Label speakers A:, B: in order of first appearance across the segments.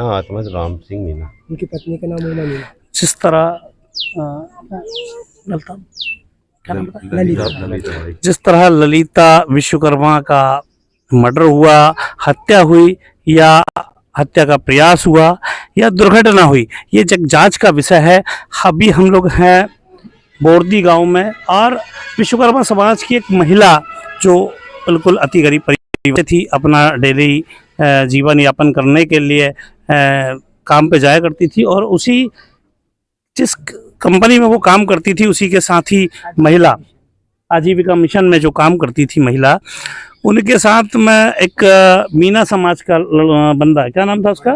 A: हाँ, समझ राम सिंह मीना।
B: उनकी पत्नी का नाम मीना।
C: जिस तरह ललिता, क्या नाम बताया?
A: ललिता।
C: जिस तरह ललिता विश्वकर्मा का मर्डर हुआ, हत्या हुई या हत्या का प्रयास हुआ या दुर्घटना हुई, ये जग जांच का विषय है। अभी हम लोग हैं बोर्दी गांव में और विश्वकर्मा समाज की एक महिला जो बिल्कुल अति गरीब परिवार थी, अपना डेली जीवन यापन करने के लिए काम पे जाया करती थी और उसी जिस कंपनी में वो काम करती थी उसी के साथ ही महिला आजीविका मिशन में जो काम करती थी महिला, उनके साथ में एक मीना समाज का बंदा, क्या नाम था उसका,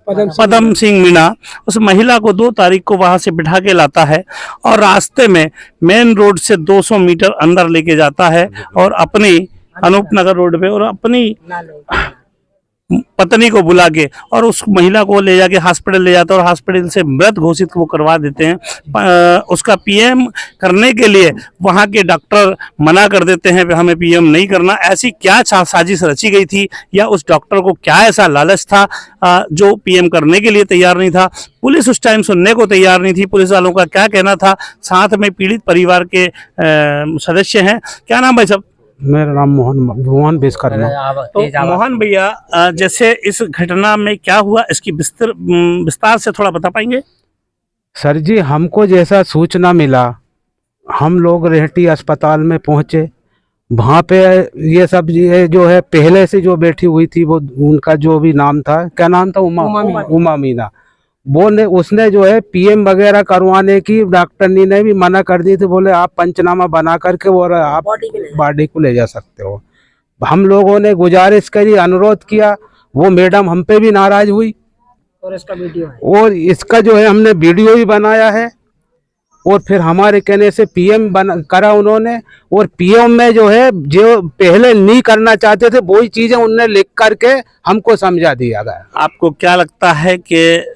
C: पदम सिंह मीना, उस महिला को 2 तारीख को वहां से बिठा के लाता है और रास्ते में मेन रोड से 200 मीटर अंदर लेके जाता है और अपनी अनूपनगर रोड पे और अपनी पत्नी को बुला के और उस महिला को ले जाके हॉस्पिटल ले जाता है और हॉस्पिटल से मृत घोषित वो करवा देते हैं। उसका पीएम करने के लिए वहाँ के डॉक्टर मना कर देते हैं कि हमें पीएम नहीं करना। ऐसी क्या साजिश रची गई थी या उस डॉक्टर को क्या ऐसा लालच था जो पीएम करने के लिए तैयार नहीं था? पुलिस उस टाइम सुनने को तैयार नहीं थी। पुलिस वालों का क्या कहना था? साथ में पीड़ित परिवार के सदस्य हैं। क्या नाम भाई साहब?
B: मेरा नाम मोहन विश्वकर्मा।
C: तो मोहन भैया, जैसे इस घटना में क्या हुआ, इसकी विस्तार से थोड़ा बता पाएंगे?
B: सर जी, हमको जैसा सूचना मिला, हम लोग रेहटी अस्पताल में पहुंचे। वहाँ पे ये सब ये जो है पहले से जो बैठी हुई थी वो उनका जो भी नाम था, क्या नाम था, उमा मीना, वो ने उसने जो है पीएम वगैरह करवाने की डॉक्टरनी ने भी मना कर दी थी। बोले आप पंचनामा बना करके और आप बॉडी को ले जा सकते हो। हम लोगों ने गुजारिश करी, अनुरोध किया, वो मैडम हम पे भी नाराज हुई
D: और इसका वीडियो है
B: और इसका जो है हमने वीडियो भी बनाया है और फिर हमारे कहने से पीएम करा उन्होंने। और पीएम में जो है जो पहले नहीं करना चाहते थे वही चीजें उन्होंने लिख करके हमको समझा दिया गया।
C: आपको क्या लगता है कि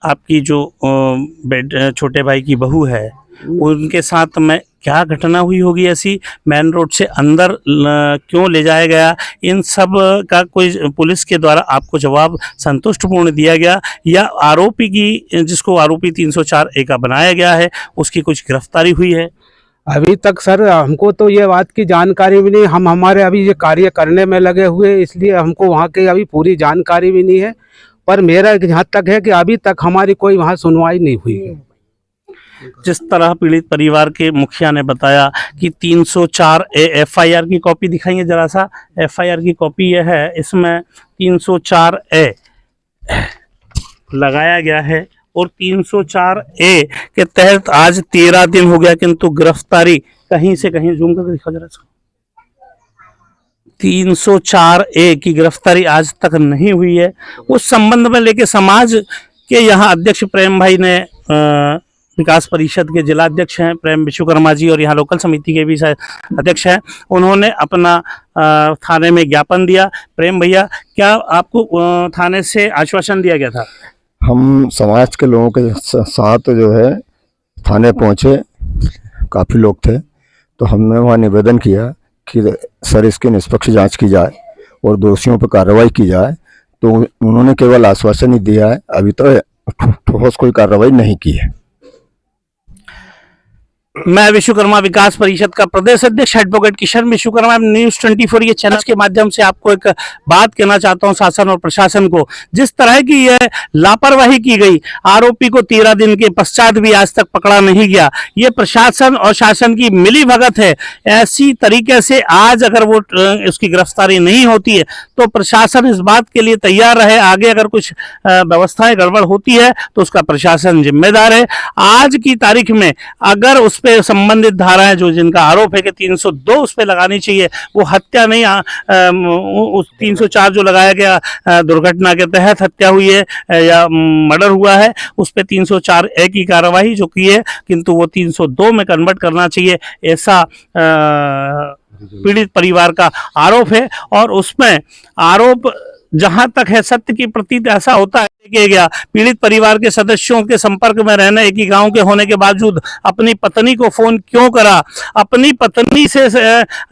C: आपकी जो छोटे भाई की बहू है उनके साथ में क्या घटना हुई होगी ऐसी? मेन रोड से अंदर क्यों ले जाया गया? इन सब का कोई पुलिस के द्वारा आपको जवाब संतुष्टपूर्ण दिया गया या आरोपी की, जिसको आरोपी 304A का बनाया गया है, उसकी कुछ गिरफ्तारी हुई है?
B: अभी तक सर हमको तो ये बात की जानकारी भी नहीं। हम हमारे अभी ये कार्य करने में लगे हुए, इसलिए हमको वहाँ की अभी पूरी जानकारी भी नहीं है। पर मेरा यहाँ तक है कि अभी तक हमारी कोई वहाँ सुनवाई नहीं हुई है।
C: जिस तरह पीड़ित परिवार के मुखिया ने बताया कि 304A FIR की कॉपी दिखाएंगे जरा सा। FIR की कॉपी यह है, इसमें 304A लगाया गया है और 304A के तहत आज 13 दिन हो गया, किंतु गिरफ्तारी कहीं से कहीं, जूम करके दिखा जरा सा, 304A की गिरफ्तारी आज तक नहीं हुई है। उस संबंध में लेके समाज के यहाँ अध्यक्ष प्रेम भाई ने, विकास परिषद के जिला अध्यक्ष हैं प्रेम विश्वकर्मा जी और यहाँ लोकल समिति के भी अध्यक्ष हैं, उन्होंने अपना थाने में ज्ञापन दिया। प्रेम भैया, क्या आपको थाने से आश्वासन दिया गया था?
E: हम समाज के लोगों के साथ जो है थाने पहुँचे, काफ़ी लोग थे, तो हमने वहाँ निवेदन किया कि सर इसकी निष्पक्ष जांच की जाए और दोषियों पर कार्रवाई की जाए। तो उन्होंने केवल आश्वासन ही दिया है, अभी तो ठोस कोई कार्रवाई नहीं की है।
C: मैं विश्वकर्मा विकास परिषद का प्रदेश अध्यक्ष एडवोकेट किशन विश्वकर्मा, न्यूज़ 24 ये चैनल के माध्यम से आपको एक बात कहना चाहता हूं शासन और प्रशासन को। जिस तरह की यह लापरवाही की गई, आरोपी को 13 दिन के पश्चात भी आज तक पकड़ा नहीं गया, ये प्रशासन और शासन की मिली भगत है। ऐसी तरीके से आज अगर वो उसकी गिरफ्तारी नहीं होती है तो प्रशासन इस बात के लिए तैयार रहे, आगे अगर कुछ व्यवस्थाएं गड़बड़ होती है तो उसका प्रशासन जिम्मेदार है। आज की तारीख में अगर उस पे संबंधित धाराएं जो जिनका आरोप है कि 302 उस पे लगानी चाहिए, वो हत्या नहीं, उस 304 जो लगाया गया दुर्घटना के तहत हत्या हुई है या मर्डर हुआ है, उस पे 304A की कार्रवाई जो की है, किंतु वो 302 में कन्वर्ट करना चाहिए, ऐसा पीड़ित परिवार का आरोप है। और उसमें आरोप जहां तक है सत्य की प्रतीत ऐसा होता है कि गया पीड़ित परिवार के सदस्यों के संपर्क में रहना, एक ही गांव के होने के बावजूद अपनी पत्नी को फोन क्यों करा, अपनी पत्नी से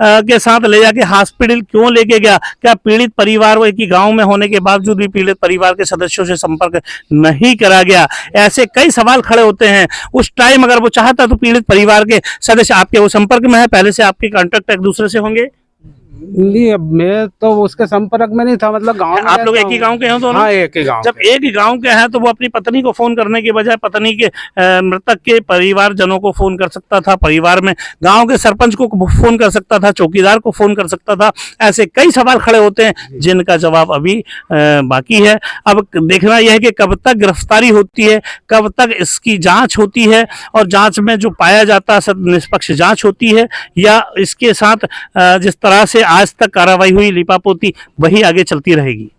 C: के साथ ले जाके हॉस्पिटल क्यों लेके गया, क्या पीड़ित परिवार वो एक ही गांव में होने के बावजूद भी पीड़ित परिवार के सदस्यों से संपर्क नहीं करा गया। ऐसे कई सवाल खड़े होते हैं। उस टाइम अगर वो चाहता तो पीड़ित परिवार के सदस्य आपके वो संपर्क में है, पहले से आपके कांटेक्ट एक दूसरे से होंगे?
B: नहीं, अब मैं तो उसके संपर्क में नहीं था, मतलब गांव में
C: आप लोग
B: रहता
C: एक ही
B: हूँ।
C: गांव के हैं दोनों?
B: हाँ, एक ही गांव
C: जब एक ही गांव के हैं तो वो अपनी पत्नी को फोन करने के बजाय पत्नी के मृतक के परिवारजनों को फोन कर सकता था, परिवार में गांव के सरपंच को फोन कर सकता था, चौकीदार को फोन कर सकता था। ऐसे कई सवाल खड़े होते हैं जिनका जवाब अभी बाकी है। अब देखना यह है कि कब तक गिरफ्तारी होती है, कब तक इसकी जांच होती है और जांच में जो पाया जाता है निष्पक्ष जांच होती है, या इसके साथ जिस तरह से आज तक कार्रवाई हुई लीपापोती वही आगे चलती रहेगी।